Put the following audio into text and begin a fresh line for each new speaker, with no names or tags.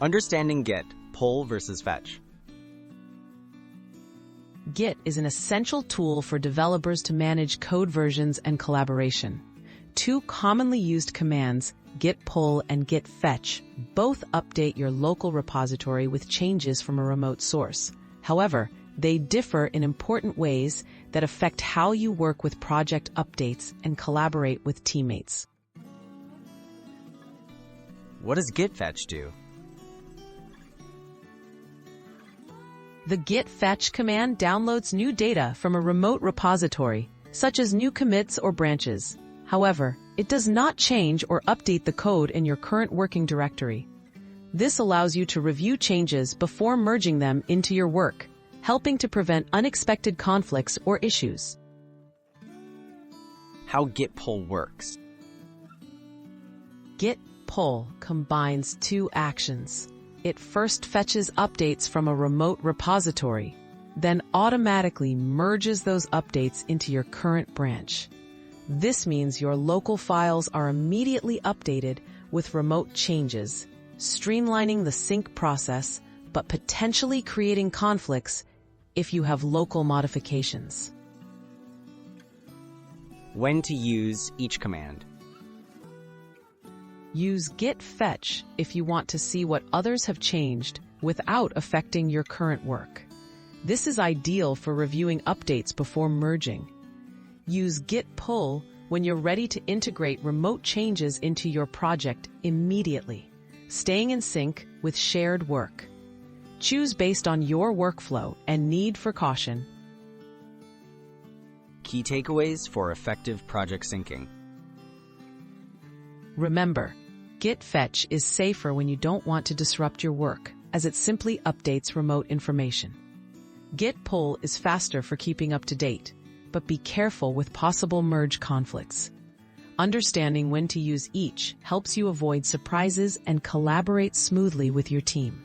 Understanding Git, pull versus fetch.
Git is an essential tool for developers to manage code versions and collaboration. Two commonly used commands, Git Pull and Git Fetch, both update your local repository with changes from a remote source. However, they differ in important ways that affect how you work with project updates and collaborate with teammates.
What does Git Fetch do?
The Git Fetch command downloads new data from a remote repository, such as new commits or branches. However, it does not change or update the code in your current working directory. This allows you to review changes before merging them into your work, helping to prevent unexpected conflicts or issues.
How Git Pull works.
Git Pull combines two actions. It first fetches updates from a remote repository, then automatically merges those updates into your current branch. This means your local files are immediately updated with remote changes, streamlining the sync process, but potentially creating conflicts if you have local modifications.
When to use each command.
Use Git Fetch if you want to see what others have changed without affecting your current work. This is ideal for reviewing updates before merging. Use Git Pull when you're ready to integrate remote changes into your project immediately, staying in sync with shared work. Choose based on your workflow and need for caution.
Key takeaways for effective project syncing.
Remember, Git Fetch is safer when you don't want to disrupt your work, as it simply updates remote information. Git Pull is faster for keeping up to date, but be careful with possible merge conflicts. Understanding when to use each helps you avoid surprises and collaborate smoothly with your team.